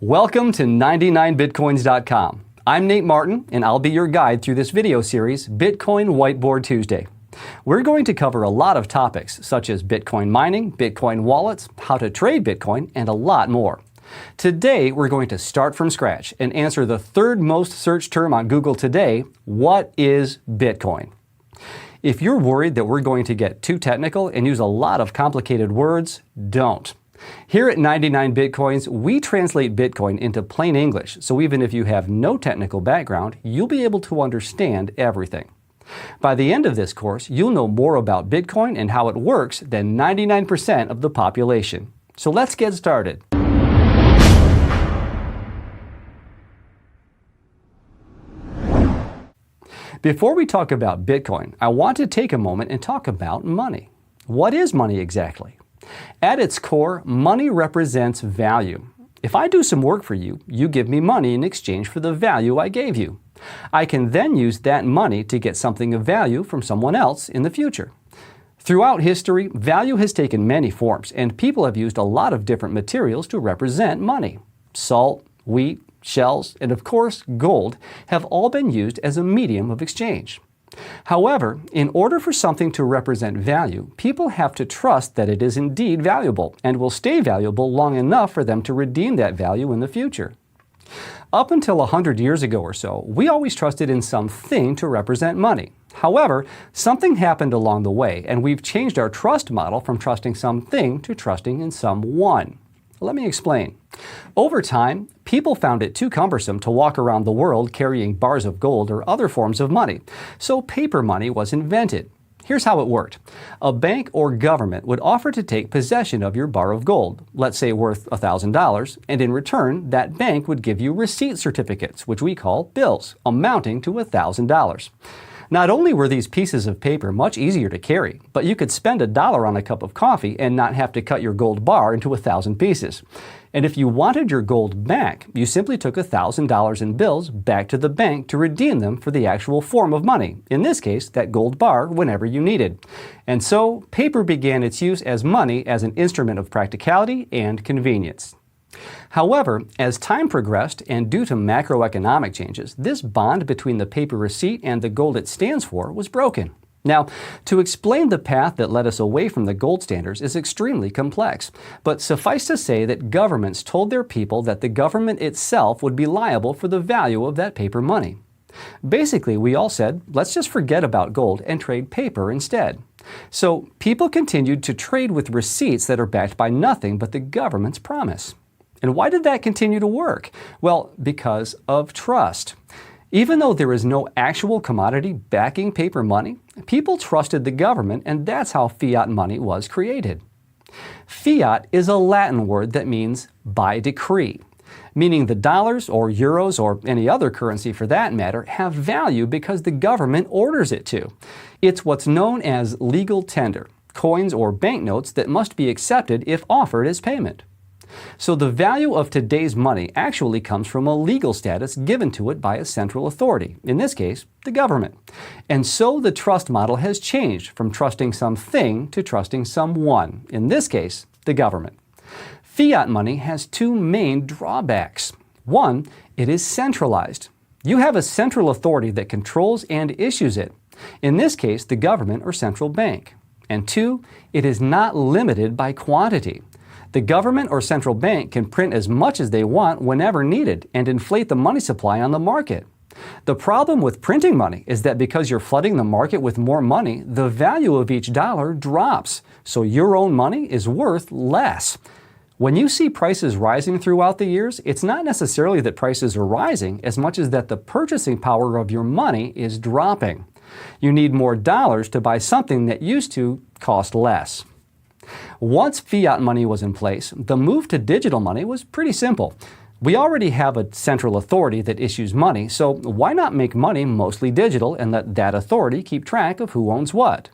Welcome to 99bitcoins.com. I'm Nate Martin, and I'll be your guide through this video series, Bitcoin Whiteboard Tuesday. We're going to cover a lot of topics, such as Bitcoin mining, Bitcoin wallets, how to trade Bitcoin, and a lot more. Today, we're going to start from scratch and answer the third most searched term on Google today: what is Bitcoin? If you're worried that we're going to get too technical and use a lot of complicated words, don't. Here at 99 Bitcoins, we translate Bitcoin into plain English, so even if you have no technical background, you'll be able to understand everything. By the end of this course, you'll know more about Bitcoin and how it works than 99% of the population. So let's get started. Before we talk about Bitcoin, I want to take a moment and talk about money. What is money exactly? At its core, money represents value. If I do some work for you, you give me money in exchange for the value I gave you. I can then use that money to get something of value from someone else in the future. Throughout history, value has taken many forms, and people have used a lot of different materials to represent money. Salt, wheat, shells, and of course gold have all been used as a medium of exchange. However, in order for something to represent value, people have to trust that it is indeed valuable and will stay valuable long enough for them to redeem that value in the future. Up until 100 years ago or so, we always trusted in something to represent money. However, something happened along the way, and we've changed our trust model from trusting something to trusting in someone. Let me explain. Over time, people found it too cumbersome to walk around the world carrying bars of gold or other forms of money, so paper money was invented. Here's how it worked. A bank or government would offer to take possession of your bar of gold, let's say worth $1,000, and in return, that bank would give you receipt certificates, which we call bills, amounting to $1,000. Not only were these pieces of paper much easier to carry, but you could spend $1 on a cup of coffee and not have to cut your gold bar into 1,000 pieces. And if you wanted your gold back, you simply took $1,000 in bills back to the bank to redeem them for the actual form of money, in this case, that gold bar, whenever you needed. And so, paper began its use as money as an instrument of practicality and convenience. However, as time progressed and due to macroeconomic changes, this bond between the paper receipt and the gold it stands for was broken. Now, to explain the path that led us away from the gold standards is extremely complex, but suffice to say that governments told their people that the government itself would be liable for the value of that paper money. Basically, we all said, let's just forget about gold and trade paper instead. So, people continued to trade with receipts that are backed by nothing but the government's promise. And why did that continue to work? Well, because of trust. Even though there is no actual commodity backing paper money, people trusted the government, and that's how fiat money was created. Fiat is a Latin word that means by decree, meaning the dollars or euros or any other currency for that matter have value because the government orders it to. It's what's known as legal tender, coins or banknotes that must be accepted if offered as payment. So the value of today's money actually comes from a legal status given to it by a central authority, in this case, the government. And so the trust model has changed from trusting something to trusting someone, in this case, the government. Fiat money has two main drawbacks. One, it is centralized. You have a central authority that controls and issues it, in this case, the government or central bank. And two, it is not limited by quantity. The government or central bank can print as much as they want whenever needed and inflate the money supply on the market. The problem with printing money is that because you're flooding the market with more money, the value of each dollar drops, so your own money is worth less. When you see prices rising throughout the years, it's not necessarily that prices are rising as much as that the purchasing power of your money is dropping. You need more dollars to buy something that used to cost less. Once fiat money was in place, the move to digital money was pretty simple. We already have a central authority that issues money, so why not make money mostly digital and let that authority keep track of who owns what?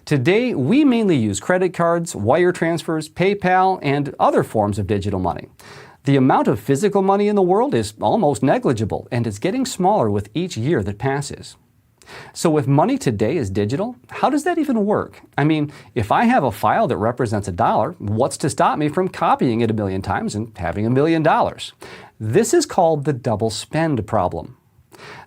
Today, we mainly use credit cards, wire transfers, PayPal, and other forms of digital money. The amount of physical money in the world is almost negligible and is getting smaller with each year that passes. So if money today is digital, how does that even work? I mean, if I have a file that represents a dollar, what's to stop me from copying it a million times and having $1 million? This is called the double spend problem.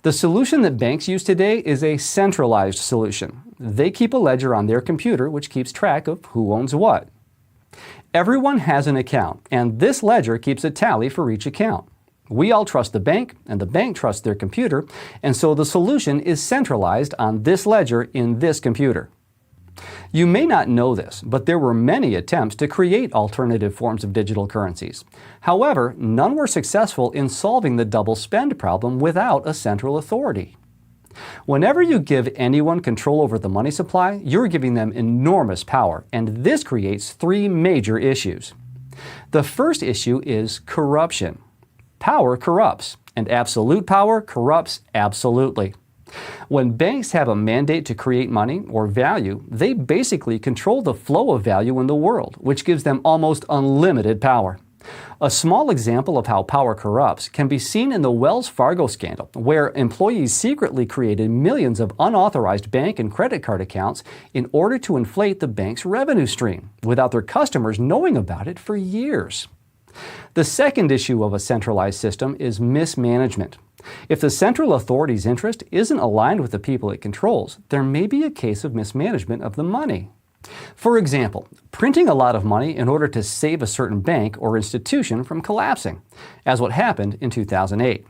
The solution that banks use today is a centralized solution. They keep a ledger on their computer which keeps track of who owns what. Everyone has an account, and this ledger keeps a tally for each account. We all trust the bank, and the bank trusts their computer, and so the solution is centralized on this ledger in this computer. You may not know this, but there were many attempts to create alternative forms of digital currencies. However, none were successful in solving the double spend problem without a central authority. Whenever you give anyone control over the money supply, you're giving them enormous power, and this creates three major issues. The first issue is corruption. Power corrupts, and absolute power corrupts absolutely. When banks have a mandate to create money or value, they basically control the flow of value in the world, which gives them almost unlimited power. A small example of how power corrupts can be seen in the Wells Fargo scandal, where employees secretly created millions of unauthorized bank and credit card accounts in order to inflate the bank's revenue stream, without their customers knowing about it for years. The second issue of a centralized system is mismanagement. If the central authority's interest isn't aligned with the people it controls, there may be a case of mismanagement of the money. For example, printing a lot of money in order to save a certain bank or institution from collapsing, as what happened in 2008.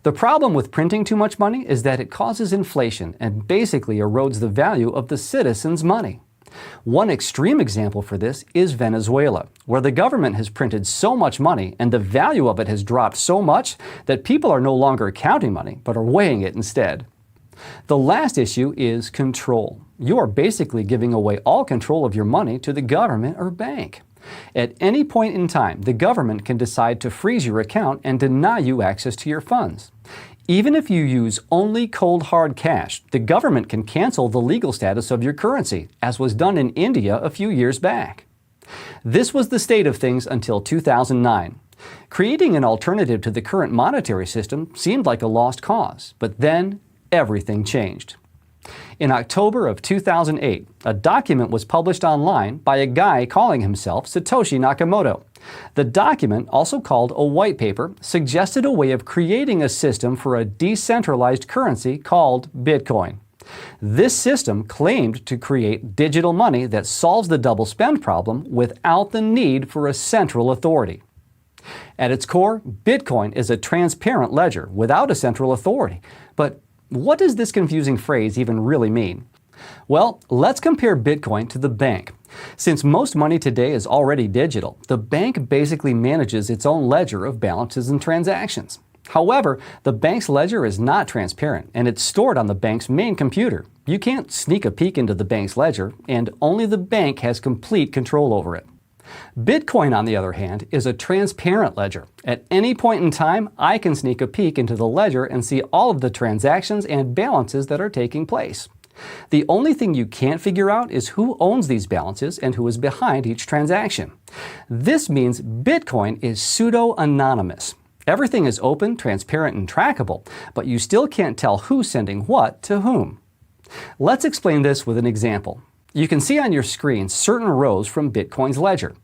The problem with printing too much money is that it causes inflation and basically erodes the value of the citizens' money. One extreme example for this is Venezuela, where the government has printed so much money and the value of it has dropped so much that people are no longer counting money but are weighing it instead. The last issue is control. You are basically giving away all control of your money to the government or bank. At any point in time, the government can decide to freeze your account and deny you access to your funds. Even if you use only cold hard cash, the government can cancel the legal status of your currency, as was done in India a few years back. This was the state of things until 2009. Creating an alternative to the current monetary system seemed like a lost cause, but then everything changed. In October of 2008, a document was published online by a guy calling himself Satoshi Nakamoto. The document, also called a white paper, suggested a way of creating a system for a decentralized currency called Bitcoin. This system claimed to create digital money that solves the double spend problem without the need for a central authority. At its core, Bitcoin is a transparent ledger without a central authority. But what does this confusing phrase even really mean? Well, let's compare Bitcoin to the bank. Since most money today is already digital, the bank basically manages its own ledger of balances and transactions. However, the bank's ledger is not transparent, and it's stored on the bank's main computer. You can't sneak a peek into the bank's ledger, and only the bank has complete control over it. Bitcoin, on the other hand, is a transparent ledger. At any point in time, I can sneak a peek into the ledger and see all of the transactions and balances that are taking place. The only thing you can't figure out is who owns these balances and who is behind each transaction. This means Bitcoin is pseudo-anonymous. Everything is open, transparent, and trackable, but you still can't tell who's sending what to whom. Let's explain this with an example. You can see on your screen certain rows from Bitcoin's ledger.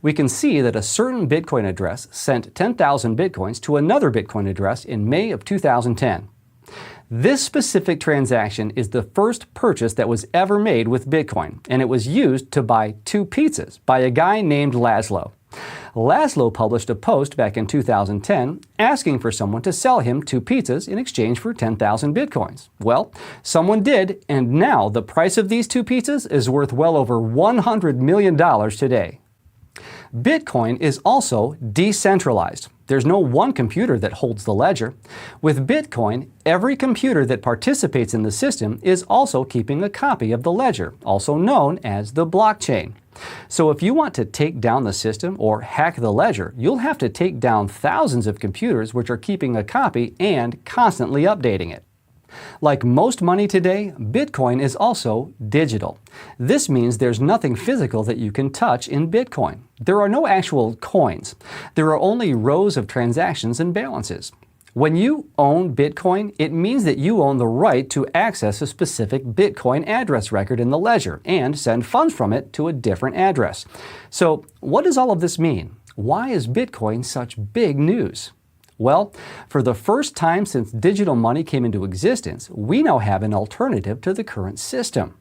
We can see that a certain Bitcoin address sent 10,000 Bitcoins to another Bitcoin address in May of 2010. This specific transaction is the first purchase that was ever made with Bitcoin, and it was used to buy 2 pizzas by a guy named Laszlo. Laszlo published a post back in 2010 asking for someone to sell him 2 pizzas in exchange for 10,000 Bitcoins. Well, someone did, and now the price of these 2 pizzas is worth well over $100 million today. Bitcoin is also decentralized. There's no one computer that holds the ledger. With Bitcoin, every computer that participates in the system is also keeping a copy of the ledger, also known as the blockchain. So if you want to take down the system or hack the ledger, you'll have to take down thousands of computers which are keeping a copy and constantly updating it. Like most money today, Bitcoin is also digital. This means there's nothing physical that you can touch in Bitcoin. There are no actual coins. There are only rows of transactions and balances. When you own Bitcoin, it means that you own the right to access a specific Bitcoin address record in the ledger and send funds from it to a different address. So, what does all of this mean? Why is Bitcoin such big news? Well, for the first time since digital money came into existence, we now have an alternative to the current system.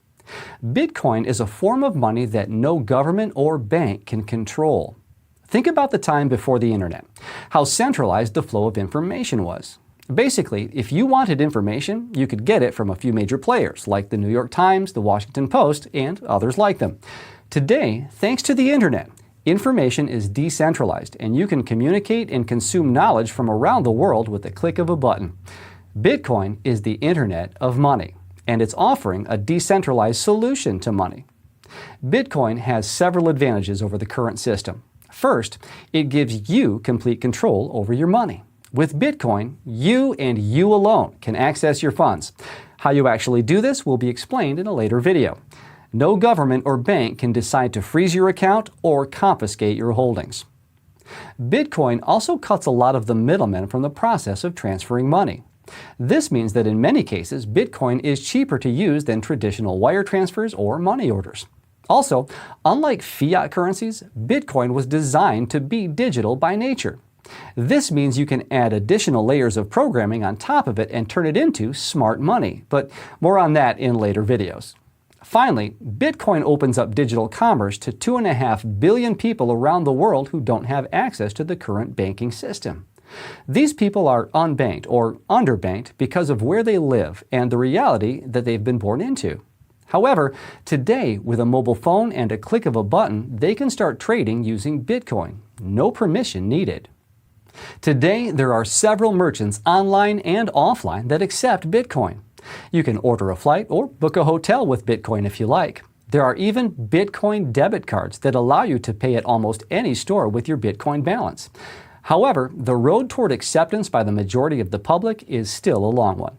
Bitcoin is a form of money that no government or bank can control. Think about the time before the internet, how centralized the flow of information was. Basically, if you wanted information, you could get it from a few major players like the New York Times, the Washington Post, and others like them. Today, thanks to the internet, information is decentralized and you can communicate and consume knowledge from around the world with the click of a button. Bitcoin is the internet of money, and it's offering a decentralized solution to money. Bitcoin has several advantages over the current system. First, it gives you complete control over your money. With Bitcoin, you and you alone can access your funds. How you actually do this will be explained in a later video. No government or bank can decide to freeze your account or confiscate your holdings. Bitcoin also cuts a lot of the middlemen from the process of transferring money. This means that in many cases, Bitcoin is cheaper to use than traditional wire transfers or money orders. Also, unlike fiat currencies, Bitcoin was designed to be digital by nature. This means you can add additional layers of programming on top of it and turn it into smart money, but more on that in later videos. Finally, Bitcoin opens up digital commerce to 2.5 billion people around the world who don't have access to the current banking system. These people are unbanked or underbanked because of where they live and the reality that they've been born into. However, today, with a mobile phone and a click of a button, they can start trading using Bitcoin. No permission needed. Today, there are several merchants online and offline that accept Bitcoin. You can order a flight or book a hotel with Bitcoin if you like. There are even Bitcoin debit cards that allow you to pay at almost any store with your Bitcoin balance. However, the road toward acceptance by the majority of the public is still a long one.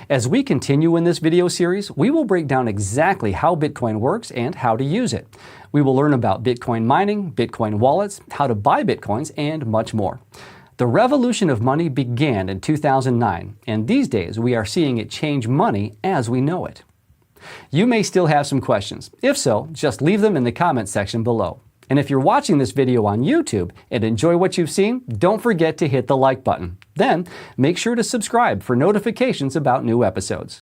As we continue in this video series, we will break down exactly how Bitcoin works and how to use it. We will learn about Bitcoin mining, Bitcoin wallets, how to buy Bitcoins, and much more. The revolution of money began in 2009, and these days we are seeing it change money as we know it. You may still have some questions. If so, just leave them in the comment section below. And if you're watching this video on YouTube and enjoy what you've seen, don't forget to hit the like button. Then, make sure to subscribe for notifications about new episodes.